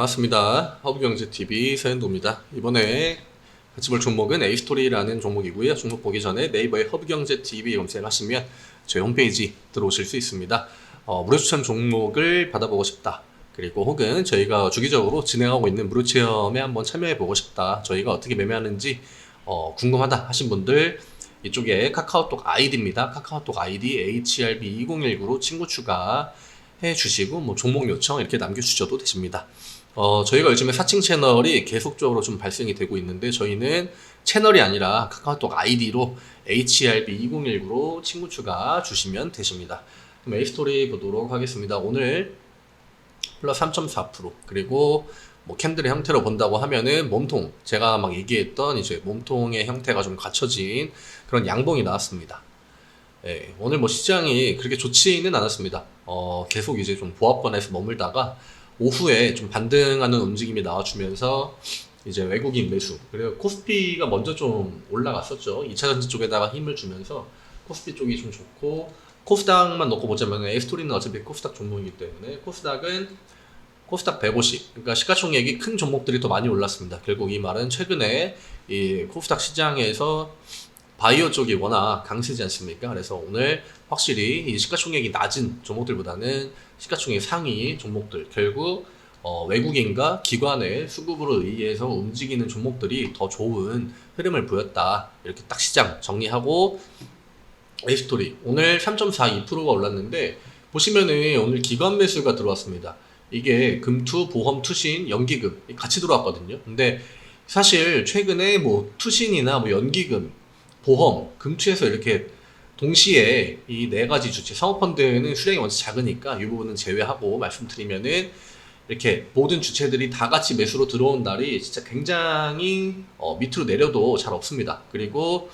반갑습니다. 허브경제TV 서현도입니다. 이번에 같이 볼 종목은 A스토리라는 종목이고요. 종목 보기 전에 네이버에 허브경제TV 검색을 하시면 저희 홈페이지 들어오실 수 있습니다. 무료 추천 종목을 받아보고 싶다. 그리고 혹은 저희가 주기적으로 진행하고 있는 무료 체험에 한번 참여해보고 싶다. 저희가 어떻게 매매하는지 궁금하다 하신 분들 이쪽에 카카오톡 아이디입니다. 카카오톡 아이디 HRB2019로 친구 추가해 주시고 뭐 종목 요청 이렇게 남겨주셔도 되십니다. 저희가 요즘에 사칭 채널이 계속적으로 좀 발생이 되고 있는데 저희는 채널이 아니라 카카오톡 아이디로 HRB2019로 친구 추가 주시면 되십니다. 그럼 A스토리 보도록 하겠습니다. 오늘 플러스 3.4% 그리고 뭐 캔들의 형태로 본다고 하면은 몸통, 제가 막 얘기했던 이제 몸통의 형태가 좀 갖춰진 그런 양봉이 나왔습니다. 예, 오늘 뭐 시장이 그렇게 좋지는 않았습니다. 계속 이제 좀 보합권에서 머물다가 오후에 좀 반등하는 움직임이 나와주면서 이제 외국인 매수, 그리고 코스피가 먼저 좀 올라갔었죠. 2차전지 쪽에다가 힘을 주면서 코스피 쪽이 좀 좋고, 코스닥만 놓고 보자면 A스토리는 어차피 코스닥 종목이기 때문에 코스닥 150, 그러니까 시가총액이 큰 종목들이 더 많이 올랐습니다. 결국 이 말은 최근에 이 코스닥 시장에서 바이오 쪽이 워낙 강세지 않습니까? 그래서 오늘 확실히 이 시가총액이 낮은 종목들보다는 시가총액 상위 종목들, 결국 외국인과 기관의 수급으로 의해서 움직이는 종목들이 더 좋은 흐름을 보였다. 이렇게 딱 시장 정리하고, A스토리 오늘 3.42%가 올랐는데 보시면은 오늘 기관 매수가 들어왔습니다. 이게 금투, 보험, 투신, 연기금 같이 들어왔거든요. 근데 사실 최근에 뭐 투신이나 뭐 연기금, 보험, 금투에서 이렇게 동시에 이 네 가지 주체, 사모펀드는 수량이 원체 작으니까 이 부분은 제외하고 말씀드리면은 이렇게 모든 주체들이 다 같이 매수로 들어온 날이 진짜 굉장히 밑으로 내려도 잘 없습니다. 그리고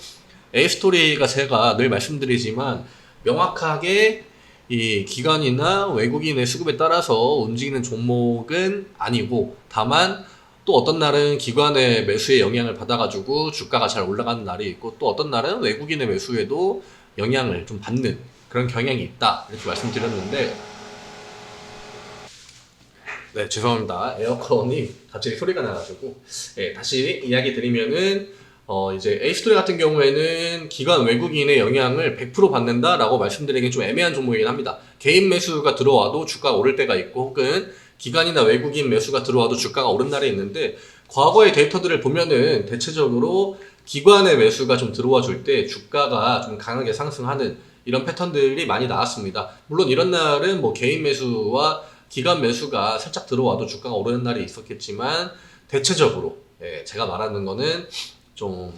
A스토리가 제가 늘 말씀드리지만 명확하게 이 기관이나 외국인의 수급에 따라서 움직이는 종목은 아니고, 다만 또 어떤 날은 기관의 매수에 영향을 받아가지고 주가가 잘 올라가는 날이 있고, 또 어떤 날은 외국인의 매수에도 영향을 좀 받는 그런 경향이 있다, 이렇게 말씀드렸는데, 네, 죄송합니다. 에어컨이 갑자기 소리가 나가지고, 네, 다시 이야기 드리면은 이제 A스토리 같은 경우에는 기관 외국인의 영향을 100% 받는다라고 말씀드리긴 좀 애매한 종목이긴 합니다. 개인 매수가 들어와도 주가가 오를 때가 있고, 혹은 기관이나 외국인 매수가 들어와도 주가가 오른 날이 있는데, 과거의 데이터들을 보면은 대체적으로 기관의 매수가 좀 들어와 줄 때 주가가 좀 강하게 상승하는 이런 패턴들이 많이 나왔습니다. 물론 이런 날은 뭐 개인 매수와 기관 매수가 살짝 들어와도 주가가 오르는 날이 있었겠지만, 대체적으로 제가 말하는 거는 좀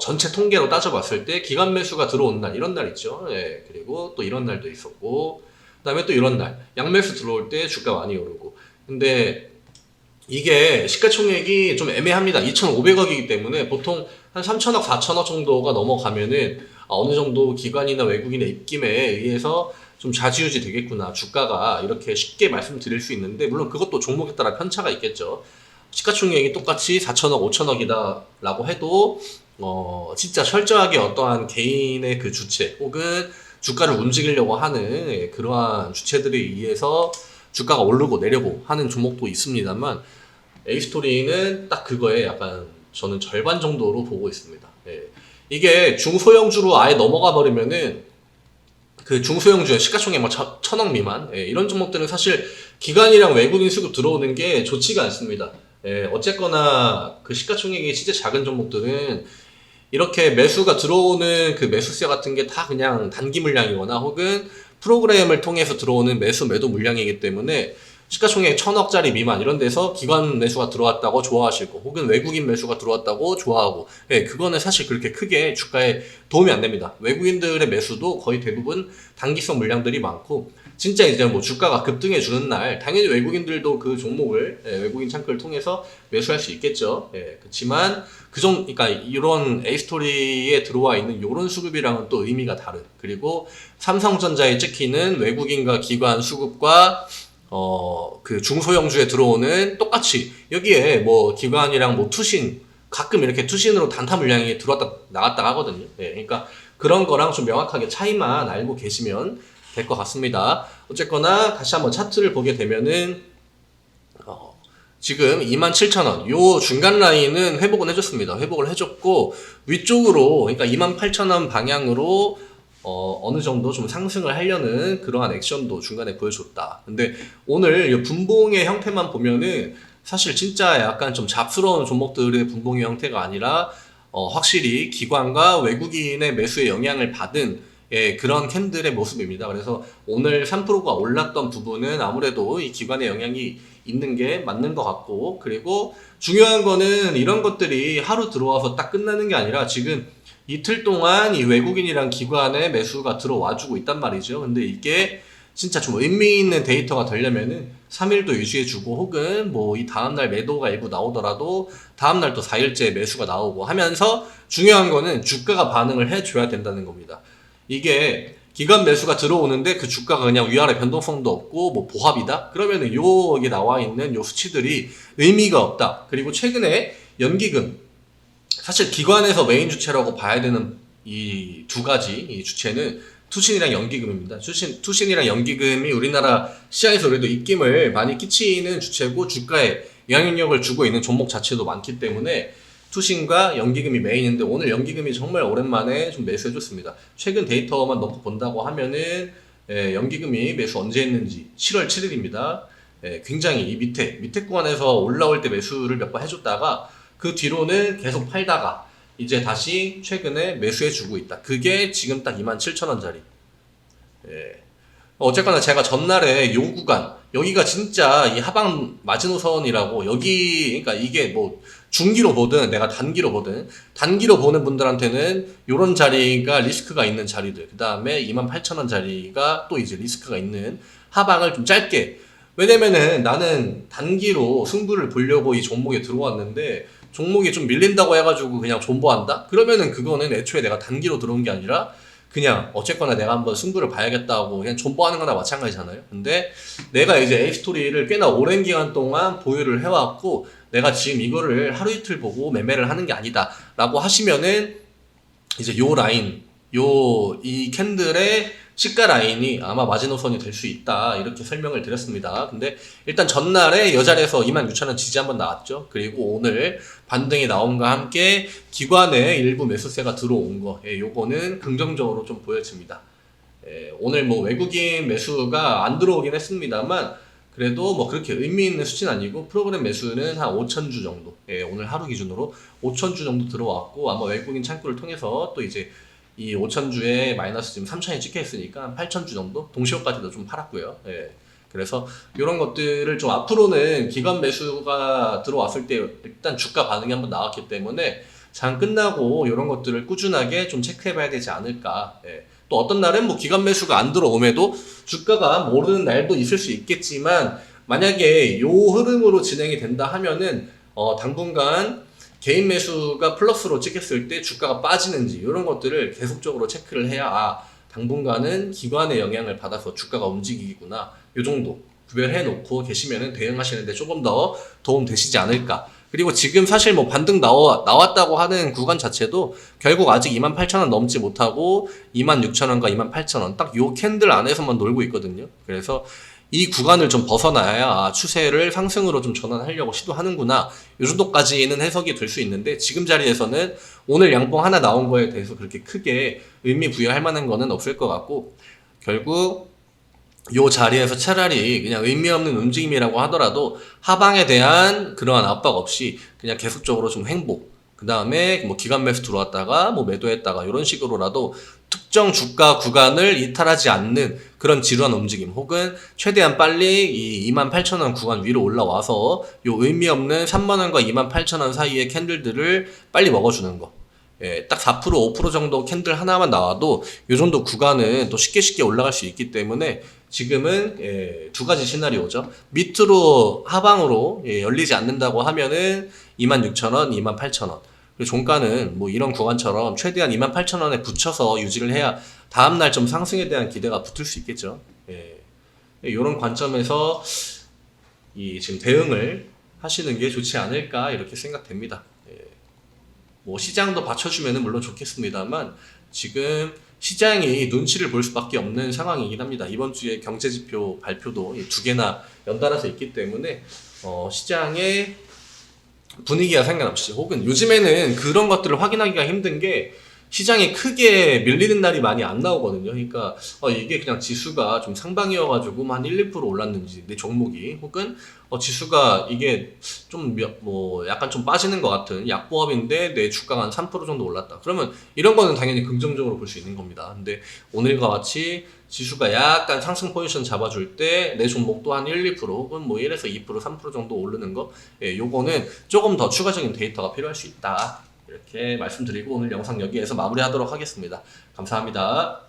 전체 통계로 따져봤을 때 기관 매수가 들어온 날, 이런 날 있죠. 그리고 또 이런 날도 있었고, 그 다음에 또 이런 날 양매수 들어올 때 주가 많이 오르고. 근데 이게 시가총액이 좀 애매합니다. 2,500억이기 때문에 보통 한 3천억, 4천억 정도가 넘어가면은 어느 정도 기관이나 외국인의 입김에 의해서 좀 좌지우지 되겠구나, 주가가, 이렇게 쉽게 말씀드릴 수 있는데, 물론 그것도 종목에 따라 편차가 있겠죠. 시가총액이 똑같이 4천억, 5천억이다 라고 해도 진짜 철저하게 어떠한 개인의 그 주체 혹은 주가를 움직이려고 하는 그러한 주체들에 의해서 주가가 오르고 내리고 하는 종목도 있습니다만, A스토리는 딱 그거에 약간 저는 절반 정도로 보고 있습니다. 이게 중소형주로 아예 넘어가 버리면은, 그 중소형주 시가총액 뭐 1,000억 미만 이런 종목들은 사실 기관이랑 외국인 수급 들어오는 게 좋지가 않습니다. 어쨌거나 그 시가총액이 진짜 작은 종목들은 이렇게 매수가 들어오는 그 매수세 같은 게 다 그냥 단기 물량이거나 혹은 프로그램을 통해서 들어오는 매도 물량이기 때문에 시가총액 1,000억짜리 미만 이런 데서 기관 매수가 들어왔다고 좋아하시고, 혹은 외국인 매수가 들어왔다고 좋아하고, 그거는 사실 그렇게 크게 주가에 도움이 안 됩니다. 외국인들의 매수도 거의 대부분 단기성 물량들이 많고, 진짜 이제 뭐 주가가 급등해 주는 날 당연히 외국인들도 그 종목을 외국인 창구를 통해서 매수할 수 있겠죠. 그렇지만 그러니까 이런 A스토리에 들어와 있는 이런 수급이랑은 또 의미가 다른, 그리고 삼성전자에 찍히는 외국인과 기관 수급과 그 중소형주에 들어오는 똑같이 여기에 뭐 기관이랑 뭐 투신, 가끔 이렇게 투신으로 단타 물량이 들어왔다 나갔다 하거든요. 그러니까 그런 거랑 좀 명확하게 차이만 알고 계시면 될 것 같습니다. 어쨌거나 다시 한번 차트를 보게 되면은 지금 27,000원 요 중간 라인은 회복은 해줬습니다. 회복을 해줬고 위쪽으로 그러니까 28,000원 방향으로 어느 정도 좀 상승을 하려는 그러한 액션도 중간에 보여줬다. 근데 오늘 이 분봉의 형태만 보면은 사실 진짜 약간 좀 잡스러운 종목들의 분봉의 형태가 아니라 확실히 기관과 외국인의 매수에 영향을 받은 그런 캔들의 모습입니다. 그래서 오늘 3%가 올랐던 부분은 아무래도 이 기관의 영향이 있는 게 맞는 것 같고, 그리고 중요한 거는 이런 것들이 하루 들어와서 딱 끝나는 게 아니라 지금 이틀 동안 이 외국인이랑 기관의 매수가 들어와주고 있단 말이죠. 근데 이게 진짜 좀 의미 있는 데이터가 되려면은 3일도 유지해주고 혹은 뭐 이 다음날 매도가 일부 나오더라도 다음날 또 4일째 매수가 나오고 하면서 중요한 거는 주가가 반응을 해줘야 된다는 겁니다. 이게 기관 매수가 들어오는데 그 주가가 그냥 위아래 변동성도 없고 뭐 보합이다? 그러면은 여기 나와 있는 요 수치들이 의미가 없다. 그리고 최근에 연기금, 사실 기관에서 메인 주체라고 봐야 되는 이 두 가지 이 주체는 투신이랑 연기금입니다. 투신이랑 연기금이 우리나라 시장에서 그래도 입김을 많이 끼치는 주체고 주가에 영향력을 주고 있는 종목 자체도 많기 때문에 투신과 연기금이 메인인데 오늘 연기금이 정말 오랜만에 좀 매수해줬습니다. 최근 데이터만 넣고 본다고 하면은 연기금이 매수 언제 했는지 7월 7일입니다. 굉장히 이 밑에 구간에서 올라올 때 매수를 몇 번 해줬다가 그 뒤로는 계속 팔다가 이제 다시 최근에 매수해주고 있다. 그게 지금 딱 27,000원짜리. 어쨌거나 제가 전날에 요 구간, 여기가 진짜 이 하방 마지노선이라고 여기, 그러니까 이게 뭐 중기로 보든 내가 단기로 보든 단기로 보는 분들한테는 요런 자리가 리스크가 있는 자리들, 그 다음에 28,000원 자리가 또 이제 리스크가 있는 하방을 좀 짧게, 왜냐면은 나는 단기로 승부를 보려고 이 종목에 들어왔는데 종목이 좀 밀린다고 해가지고 그냥 존버한다? 그러면은 그거는 애초에 내가 단기로 들어온 게 아니라 그냥 어쨌거나 내가 한번 승부를 봐야겠다고 그냥 존버하는 거나 마찬가지잖아요. 근데 내가 이제 A스토리를 꽤나 오랜 기간 동안 보유를 해왔고 내가 지금 이거를 하루 이틀 보고 매매를 하는 게 아니다 라고 하시면은 이제 요 라인, 이 캔들의 시가 라인이 아마 마지노선이 될 수 있다 이렇게 설명을 드렸습니다. 근데 일단 전날에 여 자리에서 26,000원 지지 한번 나왔죠. 그리고 오늘 반등이 나옴과 함께 기관의 일부 매수세가 들어온 거, 요거는 긍정적으로 좀 보여집니다. 오늘 뭐 외국인 매수가 안 들어오긴 했습니다만 그래도 뭐 그렇게 의미 있는 수치는 아니고 프로그램 매수는 한 5,000주 정도, 오늘 하루 기준으로 5,000주 정도 들어왔고 아마 외국인 창구를 통해서 또 이제 이 5,000주에 마이너스 지금 3,000이 찍혀 있으니까 8,000주 정도 동시효까지도 좀 팔았고요. 그래서 이런 것들을 좀 앞으로는 기관 매수가 들어왔을 때 일단 주가 반응이 한번 나왔기 때문에 장 끝나고 이런 것들을 꾸준하게 좀 체크해봐야 되지 않을까. 또 어떤 날은 뭐 기관 매수가 안 들어오매도 주가가 모르는 날도 있을 수 있겠지만 만약에 요 흐름으로 진행이 된다 하면은 당분간 개인 매수가 플러스로 찍혔을 때 주가가 빠지는지 이런 것들을 계속적으로 체크를 해야 당분간은 기관의 영향을 받아서 주가가 움직이구나 요 정도 구별해 놓고 계시면은 대응하시는데 조금 더 도움 되시지 않을까. 그리고 지금 사실 뭐 반등 나왔다고 하는 구간 자체도 결국 아직 28,000원 넘지 못하고 26,000원과 28,000원 딱 요 캔들 안에서만 놀고 있거든요. 그래서 이 구간을 좀 벗어나야 추세를 상승으로 좀 전환하려고 시도하는구나 요 정도까지는 해석이 될 수 있는데 지금 자리에서는 오늘 양봉 하나 나온 거에 대해서 그렇게 크게 의미 부여할 만한 거는 없을 것 같고 결국 요 자리에서 차라리 그냥 의미 없는 움직임이라고 하더라도 하방에 대한 그러한 압박 없이 그냥 계속적으로 좀 횡보, 그 다음에 뭐 기관 매수 들어왔다가 뭐 매도했다가 이런 식으로라도 특정 주가 구간을 이탈하지 않는 그런 지루한 움직임 혹은 최대한 빨리 이 28,000원 구간 위로 올라와서 요 의미 없는 30,000원과 28,000원 사이의 캔들들을 빨리 먹어주는 거. 딱 4%, 5% 정도 캔들 하나만 나와도 요 정도 구간은 또 쉽게 올라갈 수 있기 때문에 지금은 두 가지 시나리오죠. 밑으로 하방으로 열리지 않는다고 하면은 26,000원, 28,000원. 그리고 종가는 뭐 이런 구간처럼 최대한 28,000원에 붙여서 유지를 해야 다음날 좀 상승에 대한 기대가 붙을 수 있겠죠. 이런 관점에서 이 지금 대응을 하시는 게 좋지 않을까 이렇게 생각됩니다. 뭐 시장도 받쳐주면 물론 좋겠습니다만 지금 시장이 눈치를 볼 수밖에 없는 상황이긴 합니다. 이번 주에 경제지표 발표도 두 개나 연달아서 있기 때문에 시장의 분위기와 상관없이 혹은 요즘에는 그런 것들을 확인하기가 힘든 게 시장이 크게 밀리는 날이 많이 안 나오거든요. 그러니까 이게 그냥 지수가 좀 상방이어가지고 한 1, 2% 올랐는지 내 종목이 혹은 지수가 이게 좀 뭐 약간 좀 빠지는 것 같은 약보합인데 내 주가가 한 3% 정도 올랐다. 그러면 이런 거는 당연히 긍정적으로 볼 수 있는 겁니다. 근데 오늘과 같이 지수가 약간 상승 포지션 잡아줄 때 내 종목도 한 1, 2% 혹은 뭐 1에서 2%, 3% 정도 오르는 거, 요거는 조금 더 추가적인 데이터가 필요할 수 있다. 이렇게 말씀드리고 오늘 영상 여기에서 마무리하도록 하겠습니다. 감사합니다.